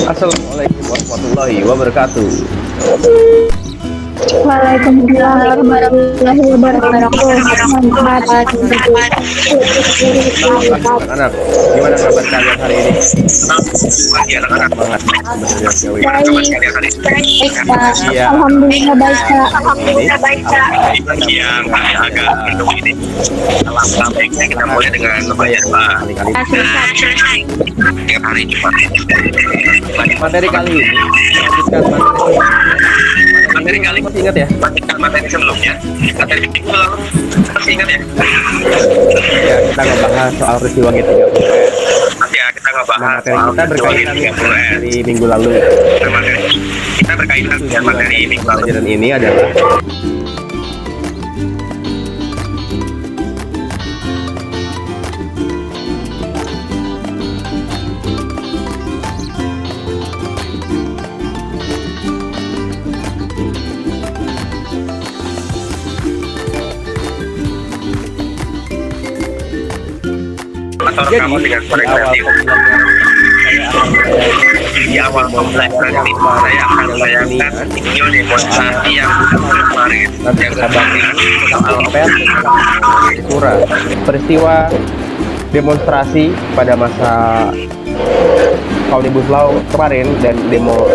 Assalamualaikum warahmatullahi wabarakatuh. Waalaikumsalam warahmatullahi wabarakatuh. Anak-anak, gimana kabar kalian hari ini? Anak-anak Semangat Baik, Pak. Iya. Alhamdulillah baik, Pak. yang agak minum ini. Salam baiknya kita mulai dengan lumayan Pak. Kali-kali Tiap hari Jumat. materi kali ini lanjutkan Materi kali masih ingat ya? lanjutkan materi sebelumnya. Materi minggu lalu masih ingat ya? Ya, kita ngebahas soal peristiwa G30. Masih ya kita Nah, ngebahas materi soal kita berkaitan dari minggu lalu. Kita berkaitan dengan materi minggu lalu. Pelajaran ini adalah Atau jadi kamu dengan di suara awal kreatif. Di awal pembelajaran ini saya akan sayangkan video demonstrasi yang kemarin nanti yang kita bahas soal pers Sura, peristiwa demonstrasi pada masa Omnibus Law kemarin dan demo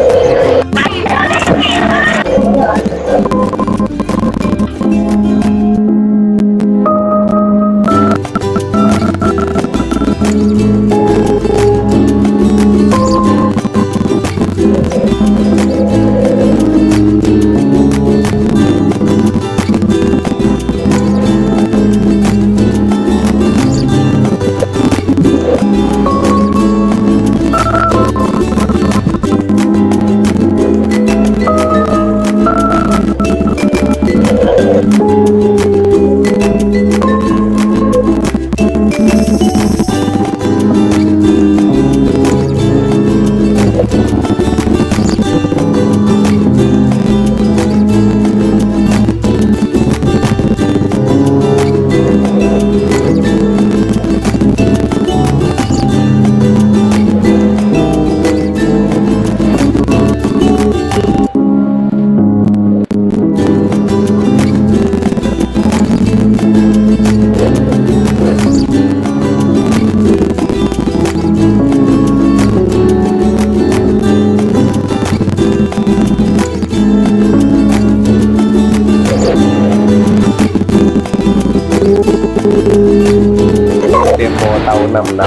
demo tahun 66.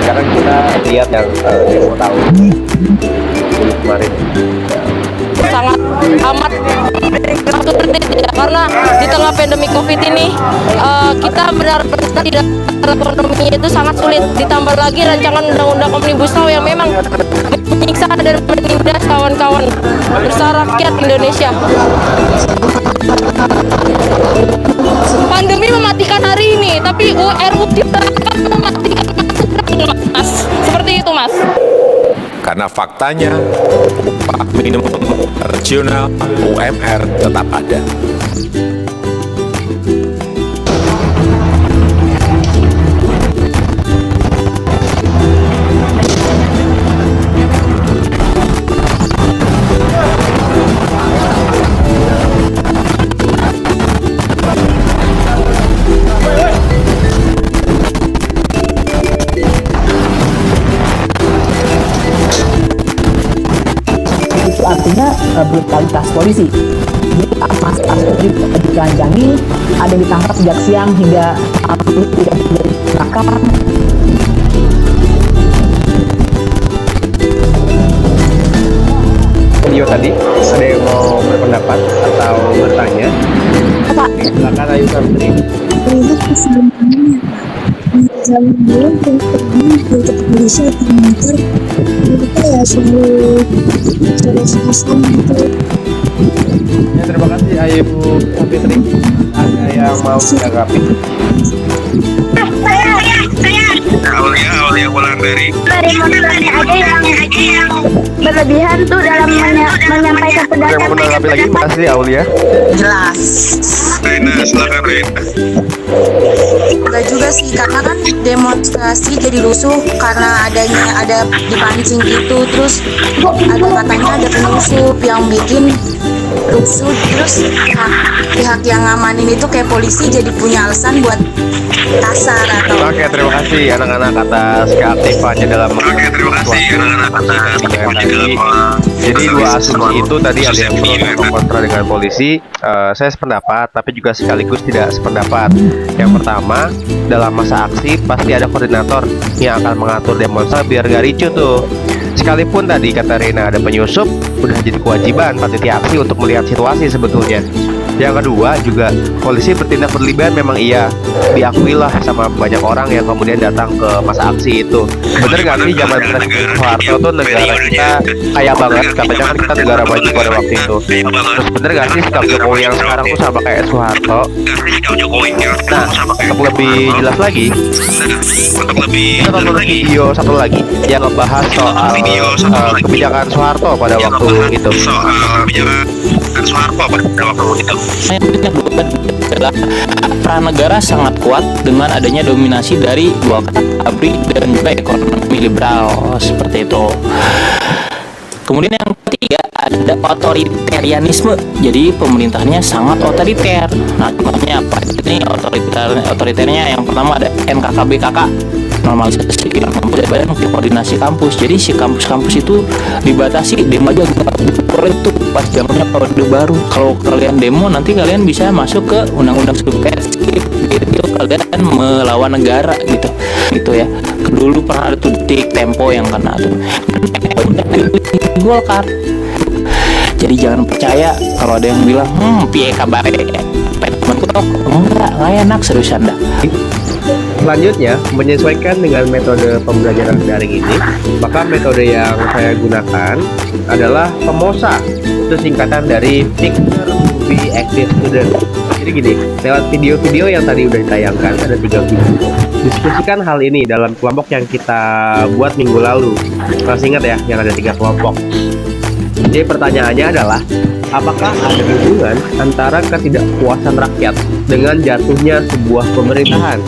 Sekarang kita lihat yang demo tahun 10 kemarin. Sangat amat sulit ya, karena di tengah pandemi COVID ini kita benar-benar tidak ekonomi itu sangat sulit, ditambah lagi rancangan undang-undang Omnibus Law yang memang menyiksa dan menindas kawan-kawan bersama rakyat Indonesia. Pandemi mematikan hari ini, tapi RUU akan mematikan Mas. Seperti itu, Mas. Karena faktanya upah minimum regional UMR tetap ada. Itu artinya brutalitas polisi. Jadi mas-mas ditelanjangi, ada yang ditangkap sejak siang hingga malam tidak diberikan. Video tadi ada yang mau berpendapat atau bertanya? Silakan Ayu Santri. Ini kesempatannya zaman dulu untuk Indonesia termotor mereka ya selalu sama gitu. Ya, terima kasih Ayu Santri. Ada yang mau menanggapi? Aulia Wulandari. Demonstrasi aja yang berlebihan tuh dalam menyampaikan Ada yang mau pendapat. menanggapi lagi? Makasih Aulia. Jelas. Silakan Rena. Enggak juga sih, karena kan demonstrasi jadi rusuh karena ada dipancing gitu, terus katanya ada penyusup yang bikin rusuh, terus pihak yang ngamanin itu kayak polisi jadi punya alasan buat kasar atau Oke, terima kasih anak-anak atas keaktifannya dalam Terima kasih anak-anak atas Jadi dua asumsi itu tadi ada yang pro atau kontra dengan polisi. Saya sependapat, tapi juga sekaligus tidak sependapat. Yang pertama, dalam masa aksi pasti ada koordinator yang akan mengatur demonstrasi biar gak ricuh tuh. Sekalipun tadi kata Rena ada penyusup, udah jadi kewajiban panitia aksi untuk melihat situasi sebetulnya. Yang kedua juga polisi bertindak berlebihan memang iya, diakuilah sama banyak orang yang kemudian datang ke masa aksi itu. Bener gak sih zaman Presiden Soeharto tuh negara kita kaya banget, katanya kan kita negara maju pada waktu itu. Terus bener gak sih sikap Jokowi yang sekarang tuh sama kayak Soeharto? Nah, untuk lebih jelas lagi, kita tonton video satu lagi yang ngebahas soal kebijakan Soeharto pada waktu itu. Soeharto pada waktu itu. Yang kedua adalah peran negara sangat kuat dengan adanya dominasi dari dua kata ABRI dan juga ekonomi liberal seperti itu. Kemudian yang ketiga ada otoritarianisme, jadi pemerintahnya sangat otoriter. Nah, contohnya apa? Ini otoriternya yang pertama ada NKKBKK, normalisasi kampus dan badan koordinasi kampus. Jadi si kampus-kampus itu dibatasi, demo aja nggak boleh tuh pas zamannya orde baru. Kalau kalian demo nanti kalian bisa masuk ke undang-undang subversif gitu, kalian melawan negara gitu ya. Dulu pernah ada tuh Tempo yang kena tuh Golkar. Jadi jangan percaya kalau ada yang bilang piye kabar temanku tuh enggak enak, seriusan dah. Selanjutnya, menyesuaikan dengan metode pembelajaran daring ini, maka metode yang saya gunakan adalah PEMOSA. Itu singkatan dari Picture Movie Active Student. Jadi gini, lewat video-video yang tadi udah ditayangkan, ada 3 video. Diskusikan hal ini dalam kelompok yang kita buat minggu lalu. Masih ingat ya, yang ada 3 kelompok. Jadi pertanyaannya adalah, apakah ada hubungan antara ketidakpuasan rakyat dengan jatuhnya sebuah pemerintahan?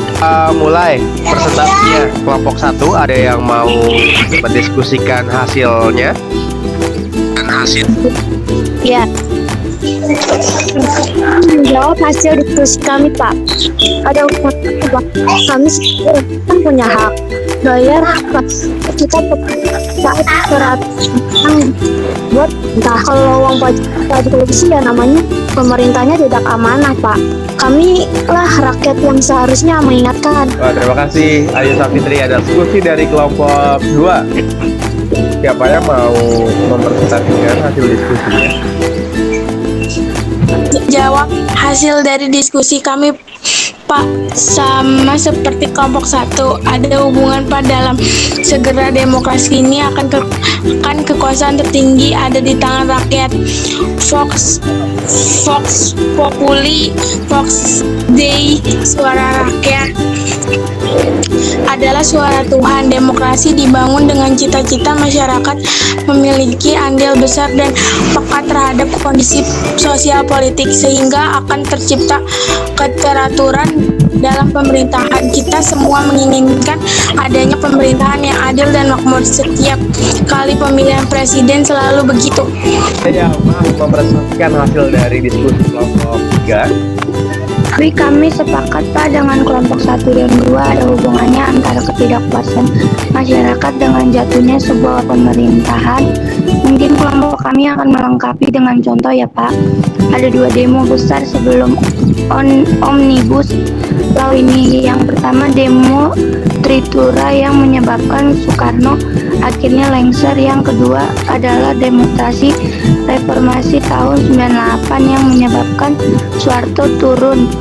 Mulai presentasinya. Kelompok 1 ada yang mau mendiskusikan hasilnya? ya. Menjawab hasil diskusi kami, Pak. Ada Pak. Kami kan punya hak bayar, Pak. Kita saat peraturan buat entah kalau uang pajak polisi ya namanya pemerintahnya tidak amanah, Pak. Kami lah rakyat yang seharusnya mengingatkan. Terima kasih Ayu Safitri. Ada diskusi dari kelompok 2. Siapa yang mau mempresentasikan hasil diskusinya? Jawab hasil dari diskusi kami, Pak. Sama seperti kelompok 1, ada hubungan Pak dalam segera demokrasi ini akan kekuasaan tertinggi ada di tangan rakyat. Vox Populi, Vox Dei, suara rakyat adalah suara Tuhan. Demokrasi dibangun dengan cita-cita masyarakat memiliki andil besar dan peka terhadap kondisi sosial politik sehingga akan tercipta keteraturan dalam pemerintahan. Kita semua menginginkan adanya pemerintahan yang adil dan makmur. Setiap kali pemilihan presiden selalu begitu. Saya mau mempresentasikan hasil dari diskusi kelompok 3. Tapi kami sepakat, Pak, dengan kelompok 1 dan 2 ada hubungannya antara ketidakpuasan masyarakat dengan jatuhnya sebuah pemerintahan. Mungkin kelompok kami akan melengkapi dengan contoh ya, Pak. Ada 2 demo besar sebelum Omnibus Law ini. Yang pertama demo Tritura yang menyebabkan Soekarno akhirnya lengser. Yang kedua adalah demonstrasi reformasi tahun 98 yang menyebabkan Soeharto turun.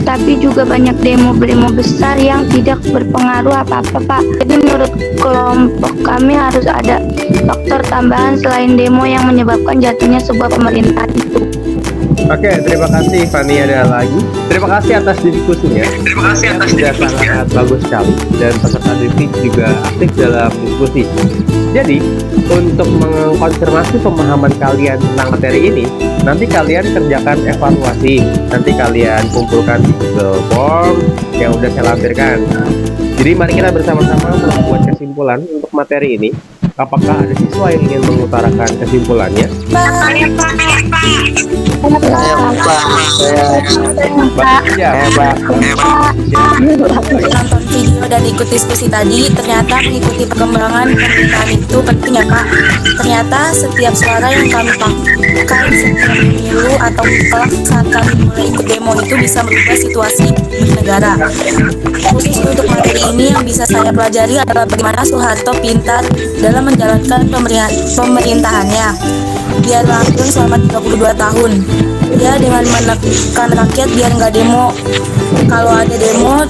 Tapi juga banyak demo-demo besar yang tidak berpengaruh apa-apa, Pak. Jadi menurut kelompok kami harus ada faktor tambahan selain demo yang menyebabkan jatuhnya sebuah pemerintahan itu. Oke, terima kasih Fani. Ada lagi? Terima kasih atas diskusinya. Terima kasih atas Sudah diskusinya. sangat bagus sekali. Dan peserta didik juga aktif dalam diskusi. Jadi, untuk mengkonfirmasi pemahaman kalian tentang materi ini, Nanti kalian kerjakan evaluasi, nanti kalian kumpulkan di Google Form yang udah saya lampirkan. Jadi mari kita bersama-sama membuat kesimpulan untuk materi ini. Apakah ada siswa yang ingin mengutarakan kesimpulannya? Nonton video dan ikut diskusi tadi, ternyata mengikuti perkembangan pemerintahan itu penting ya Kak. Ternyata setiap suara yang kami pakai setiap pemilu atau kelak saat kami mulai ikut demo itu bisa merubah situasi negara. Khusus untuk materi ini yang bisa saya pelajari adalah bagaimana Soeharto pintar dalam menjalankan pemerintahannya. Dia langgeng selama 32 tahun. Dia dengan menekan rakyat biar nggak demo. Kalau ada demo,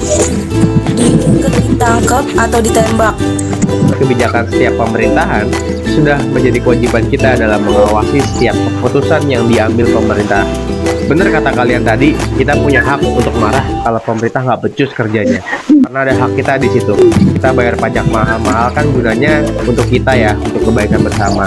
ditangkap atau ditembak. Kebijakan setiap pemerintahan sudah menjadi kewajiban kita dalam mengawasi setiap keputusan yang diambil pemerintah. Benar kata kalian tadi, kita punya hak untuk marah kalau pemerintah nggak becus kerjanya. Karena ada hak kita di situ. Kita bayar pajak mahal-mahal kan gunanya untuk kita ya, untuk kebaikan bersama.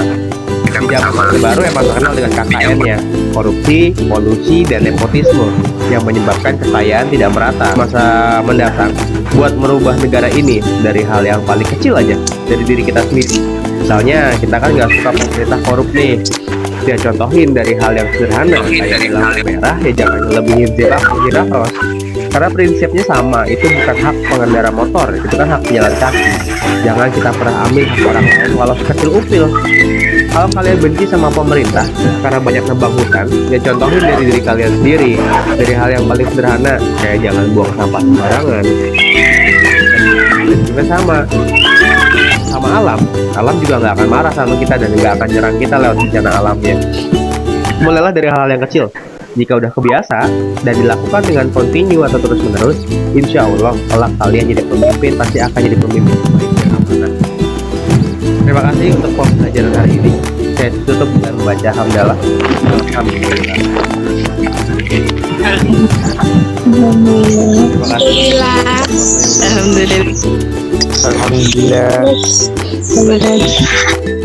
Kebijakan baru emang terkenal dengan KKN-nya, korupsi, kolusi, dan nepotisme yang menyebabkan kekayaan tidak merata. Masa mendatang buat merubah negara ini dari hal yang paling kecil aja, dari diri kita sendiri. Misalnya kita kan nggak suka pemerintah korup nih, ya contohin dari hal yang sederhana kayak lampu merah ya jangan lebihin zebra-cross. Karena prinsipnya sama, itu bukan hak pengendara motor, itu kan hak pejalan kaki. Jangan kita pernah ambil hak orang lain walau sekecil upil. Kalau kalian benci sama pemerintah karena banyak nebang hutan, ya contohin dari diri kalian sendiri, dari hal yang paling sederhana kayak jangan buang sampah sembarangan. Dan juga sama alam juga nggak akan marah sama kita dan nggak akan nyerang kita lewat bencana alamnya. Mulailah dari hal-hal yang kecil. Jika udah kebiasa dan dilakukan dengan kontinu atau terus menerus, insya Allah kelak kalian jadi pemimpin pasti akan jadi pemimpin yang baik dan amanah. Terima kasih untuk pembelajaran hari ini. Saya tutup dengan membaca hamdalah. Alhamdulillah. Terima kasih. Alhamdulillah.